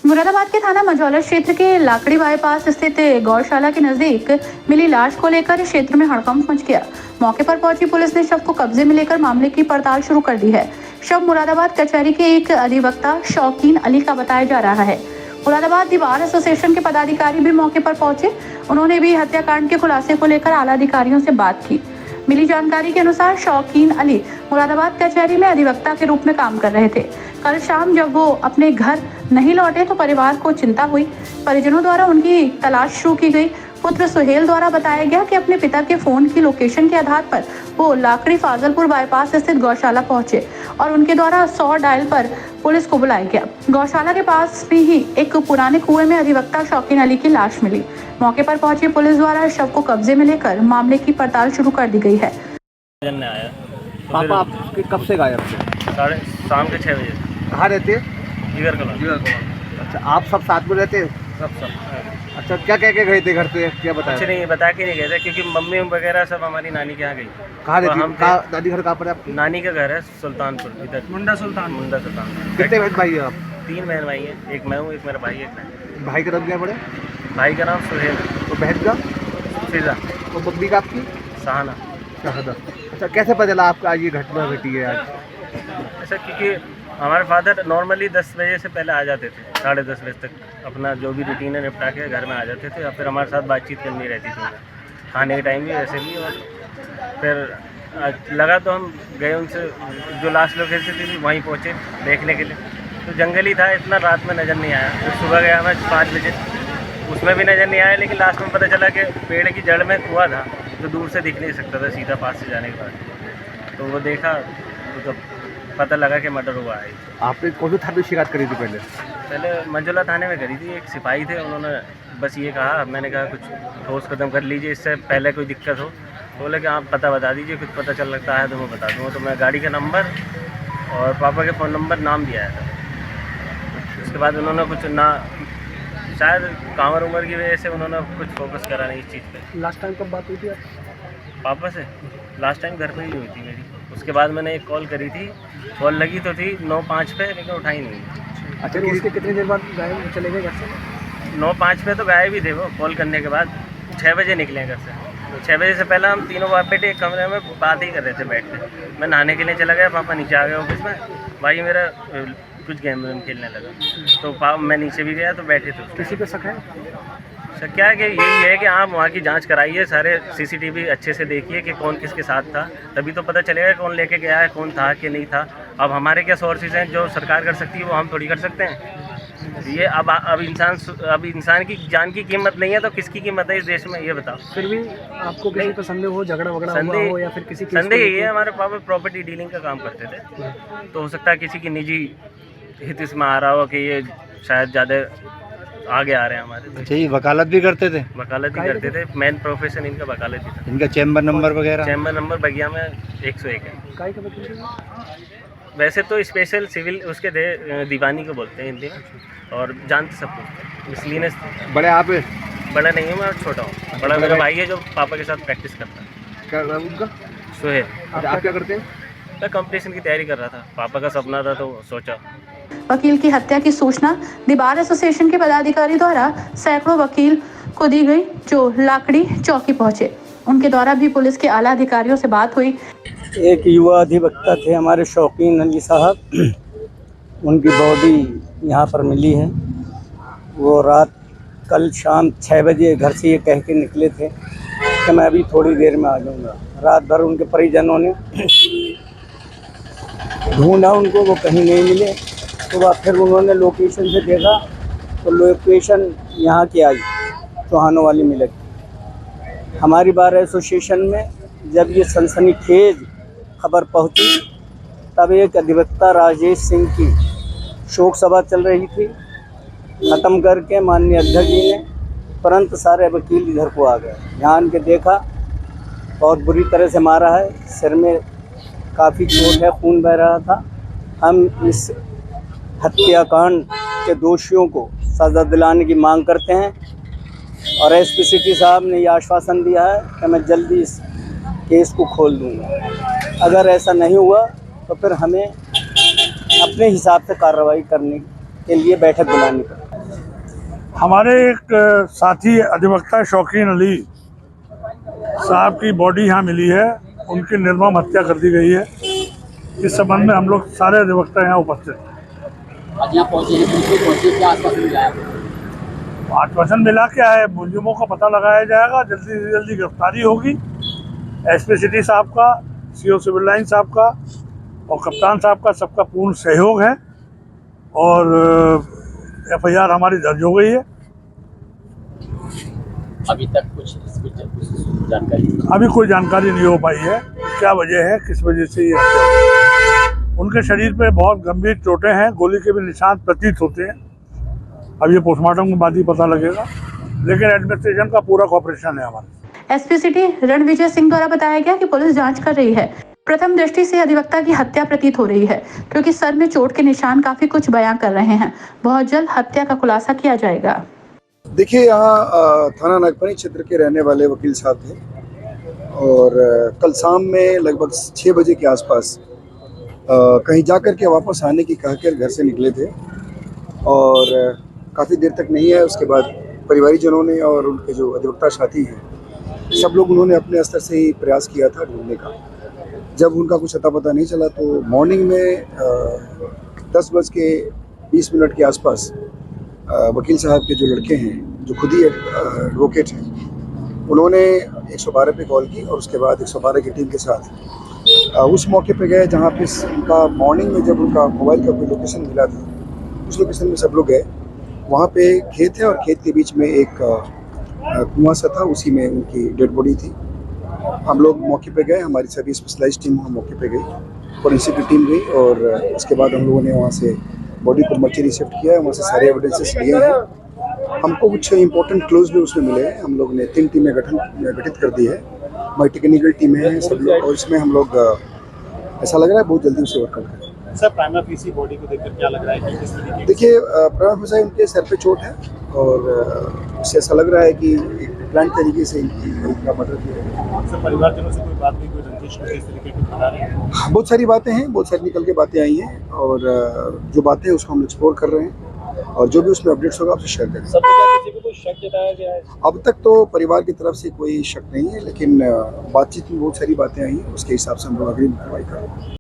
मुरादाबाद के थाना मझौला क्षेत्र के लाकड़ी बाईपास स्थित गौशाला के नजदीक मिली लाश को लेकर क्षेत्र में हड़कंप मच गया। मौके पर पहुंची पुलिस ने शव को कब्जे में लेकर मामले की पड़ताल शुरू कर दी है। शव मुरादाबाद कचहरी के एक अधिवक्ता शौकीन अली का बताया जा रहा है। मुरादाबाद दी बार एसोसिएशन के पदाधिकारी भी मौके पर पहुंचे। उन्होंने भी हत्याकांड के खुलासे को लेकर आला अधिकारियों से बात की। मिली जानकारी के अनुसार शौकीन अली मुरादाबाद कचहरी में अधिवक्ता के रूप में काम कर रहे थे। कल शाम जब वो अपने घर नहीं लौटे तो परिवार को चिंता हुई। परिजनों द्वारा उनकी तलाश शुरू की गई। पुत्र सुहेल द्वारा बताया गया कि अपने पिता के फोन की लोकेशन के आधार पर वो लाकड़ी फाजलपुर बाईपास स्थित गौशाला पहुंचे और उनके द्वारा 100 डायल पर पुलिस को बुलाया गया। गौशाला के पास भी ही एक पुराने कुएं में अधिवक्ता शौकीन अली की लाश मिली। मौके पर पहुंची पुलिस द्वारा शव को कब्जे में लेकर मामले की पड़ताल शुरू कर दी गई है। आया पापा आपके कब से गायब थे? शाम के 6 बजे। कहाँ रहते? जिगर कला। अच्छा, आप सब साथ में रहते? सब अच्छा, क्या कह के गए थे घर से, क्या बताया? कुछ नहीं बता के नहीं गए थे क्योंकि मम्मी वगैरह सब हमारी नानी के यहाँ गई। कहाँ तो रहती? दादी घर कहाँ पर है आपकी? नानी का घर है सुल्तानपुर, इधर मुंडा सुल्तान। कितने बहन भाई है आप? 3 बहन भाई हैं, एक मैं हूँ, एक मेरा भाई, एक मैं। भाई का नाम क्या पड़े? भाई का नाम सुहेल, तो बहन का? फिजा, और मम्मी का आपकी? सहाना। शहादा। अच्छा, कैसे पता चला आपका आज ये घटना घटी है आज? ऐसा क्योंकि हमारे फादर नॉर्मली 10 बजे से पहले आ जाते थे, 10:30 बजे तक अपना जो भी रूटीन है निपटा के घर में आ जाते थे, या फिर हमारे साथ बातचीत करनी रहती थी खाने के टाइम भी, वैसे भी। और फिर लगा तो हम गए उनसे, जो लास्ट लोकेशन थी वहीं पहुँचे देखने के लिए। तो जंगल ही था, इतना रात में नज़र नहीं आया। फिर सुबह गया मैं 5 बजे, उसमें भी नज़र नहीं आया, लेकिन लास्ट में पता चला कि पेड़ की जड़ में कुआं था जो दूर से दिख नहीं सकता था सीधा पास से जाने के बाद। तो वो देखा तो पता लगा कि मर्डर हुआ है। आपने कौन से थाने में शिकायत करी थी पहले? पहले मंजुला थाने में करी थी। एक सिपाही थे, उन्होंने बस ये कहा, मैंने कहा कुछ ठोस कदम कर लीजिए, इससे पहले कोई दिक्कत हो। बोले कि आप पता बता दीजिए, कुछ पता चल लगता है तो मैं बता दूँगा। तो मैं गाड़ी का नंबर और पापा के फ़ोन नंबर नाम दिया था। उसके बाद उन्होंने कुछ ना, शायद कांवर उमर की वजह से उन्होंने कुछ फोकस करा नहीं इस चीज़ पे। लास्ट टाइम कब बात हुई थी पापा से लास्ट टाइम घर पे ही हुई थी मेरी। उसके बाद मैंने एक कॉल करी थी, कॉल लगी तो थी 9:05 पे, लेकिन उठाई नहीं। अच्छा, उसके कितनी देर बाद गायब चले गए घर से? 9:05 पे तो गायब ही थे वो। कॉल करने के बाद 6 बजे निकले घर से। 6 बजे से पहले हम तीनों बाप बेटे एक कमरे में बात ही कर रहे थे बैठ के। मैं नहाने के लिए चला गया, पापा नीचे आ गए ऑफिस में, भाई मेरा कुछ गेम वेम खेलने लगा। तो मैं नीचे भी गया तो बैठे थे। किसी पे शक है? सर क्या है कि यही है कि आप वहाँ की जांच कराइए, सारे CCTV अच्छे से देखिए कि कौन किसके साथ था, तभी तो पता चलेगा कौन लेके गया है, कौन था कि नहीं था। अब हमारे क्या सोर्सेज हैं जो सरकार कर सकती है वो हम थोड़ी कर सकते हैं। ये अब इंसान की जान की कीमत नहीं है तो किसकी कीमत है इस देश में, ये बताओ। फिर भी आपको किसी पर संदेह हो, झगड़ा वगड़ा हुआ हो या फिर किसी संदेह यही है, हमारे पापा प्रॉपर्टी डीलिंग का काम करते थे, तो हो सकता है किसी की निजी हित इसमें आ रहा हो कि ये शायद ज़्यादा आगे आ रहे हैं हमारे। अच्छा, ये वकालत भी करते थे? वकालत ही करते थे, मेन प्रोफेशन इनका वकालत ही था। इनका चैम्बर नंबर वगैरह? चैम्बर नंबर बगिया में 101 है। काय का वकील? वैसे तो स्पेशल सिविल उसके थे, दीवानी को बोलते हैं हिंदी में, और जानते सब कुछ, इसलिए ने। बड़े आप? बड़ा नहीं हूँ मैं, छोटा हूँ। बड़ा मेरा भाई है जो पापा के साथ प्रैक्टिस करता है। क्या नाम उनका? सुहेल। आप क्या करते हैं? मैं कंपटीशन की तैयारी कर रहा था, पापा का सपना था तो सोचा। वकील की हत्या की सूचना दी बार एसोसिएशन के पदाधिकारी द्वारा सैकड़ों वकील को दी गई, जो लाकड़ी चौकी पहुंचे। उनके द्वारा भी पुलिस के आला अधिकारियों से बात हुई। एक युवा अधिवक्ता थे हमारे शौकीन अली साहब, उनकी बॉडी यहाँ पर मिली है। वो रात कल शाम 6 बजे घर से ये कह के निकले थे कि मैं अभी थोड़ी देर में आ जाऊँगा। रात भर उनके परिजनों ने ढूंढा उनको, वो कहीं नहीं मिले। तो बाद फिर उन्होंने लोकेशन से देखा तो लोकेशन यहाँ की आई, चौहानों वाली मिलक। हमारी बार एसोसिएशन में जब ये सनसनीखेज खबर पहुँची तब एक अधिवक्ता राजेश सिंह की शोक सभा चल रही थी, ख़त्म करके माननीय अध्यक्ष जी ने तुरंत सारे वकील इधर को आ गए। ध्यान के देखा, बहुत बुरी तरह से मारा है, सिर में काफ़ी चोट है, खून बह रहा था। हम इस हत्याकांड के दोषियों को सज़ा दिलाने की मांग करते हैं और SP सिटी साहब ने ये आश्वासन दिया है कि मैं जल्दी इस केस को खोल दूँगा। अगर ऐसा नहीं हुआ तो फिर हमें अपने हिसाब से कार्रवाई करने के लिए बैठक बुलानी पड़ेगी। हमारे एक साथी अधिवक्ता शौकीन अली साहब की बॉडी यहाँ मिली है, उनकी निर्मम हत्या कर दी गई है। इस संबंध में हम लोग सारे अधिवक्ता यहाँ उपस्थित हैं। आज यहाँ पहुँचे हैं, पुलिस पहुँची, क्या आसपास मिला है? आश्वासन मिला क्या है, मुलजिमों का पता लगाया जाएगा, जल्दी से जल्दी गिरफ्तारी होगी। एसपी सिटी साहब का, सीओ सिविल लाइन साहब का और कप्तान साहब का सबका पूर्ण सहयोग है और एफआईआर हमारी दर्ज हो गई है। अभी तक कुछ जानकारी? अभी कोई जानकारी नहीं हो पाई है, क्या वजह है, किस वजह से ये हत्या हुई। उनके शरीर पे बहुत गंभीर चोटें हैं, गोली के भी निशान प्रतीत होते हैं। अब ये पोस्टमार्टम के बाद ही पता लगेगा, लेकिन एडमिनिस्ट्रेशन का पूरा कॉपरेशन है हमारा। एसपी सिटी रणविजय सिंह द्वारा बताया गया कि पुलिस जांच कर रही है। प्रथम दृष्टि से अधिवक्ता की हत्या प्रतीत हो रही है, क्योंकि सर में चोट के निशान काफी कुछ बयां कर रहे हैं। बहुत जल्द हत्या का खुलासा किया जाएगा। देखिए, यहाँ थाना नागपनी क्षेत्र के रहने वाले वकील साहब थे और कल शाम में लगभग 6 बजे के आसपास कहीं जाकर के वापस आने की कहकर घर से निकले थे और काफ़ी देर तक नहीं है। उसके बाद परिवारीजनों ने और उनके जो अधिवक्ता साथी हैं, सब लोग उन्होंने अपने स्तर से ही प्रयास किया था ढूंढने का। जब उनका कुछ अता पता नहीं चला तो मॉर्निंग में 10:20 के आसपास वकील साहब के जो लड़के हैं, जो खुद ही एडवोकेट हैं, उन्होंने 112 पे कॉल की और उसके बाद 112 की टीम के साथ उस मौके पे गए जहाँ पे उनका मॉर्निंग में जब उनका मोबाइल का कोई लोकेशन मिला था, उस लोकेशन में सब लोग गए। वहाँ पे खेत है और खेत के बीच में एक कुआं सा था, उसी में उनकी डेड बॉडी थी। हम लोग मौके पे गए, हमारी सभी स्पेशलाइज्ड टीम मौके पे गई, फोरेंसिक की टीम गई और उसके बाद हम लोगों ने वहाँ से बॉडी को मर्चरी शिफ्ट किया। वहाँ से सारे एविडेंसेस लिए हैं। हमको कुछ इंपॉर्टेंट क्लोज भी उसमें मिले हैं। हम लोग ने 3 टीमें गठित कर दी है, हमारी टेक्निकल टीमें हैं सब लोग, और इसमें हम लोग ऐसा लग रहा है बहुत जल्दी उसे वर्कआउट करें। सर, प्राइमा फेसी बॉडी को देखकर क्या लग रहा है कि किस तरीके? देखिए, प्राइमा फेसी उनके सर पे चोट है और उससे ऐसा लग रहा है कि एक प्लान तरीके से इनका मर्डर किया है। सर, परिवारजनों से कोई बात नहीं, कोई रंजिश किस तरीके की बता रहे हैं? बहुत सारी बातें हैं, बहुत सारी निकल के बातें आई हैं और जो बातें हैं उसको हम एक्सप्लोर कर रहे हैं और जो भी उसमें अपडेट्स होगा आपसे शेयर करेंगे। सर, क्या किसी को कोई शक जताया गया है? अब तक तो परिवार की तरफ से कोई शक नहीं है, लेकिन बातचीत में बहुत सारी बातें आई हैं, उसके हिसाब से हम लोग अग्रिम कार्रवाई कर रहे हैं।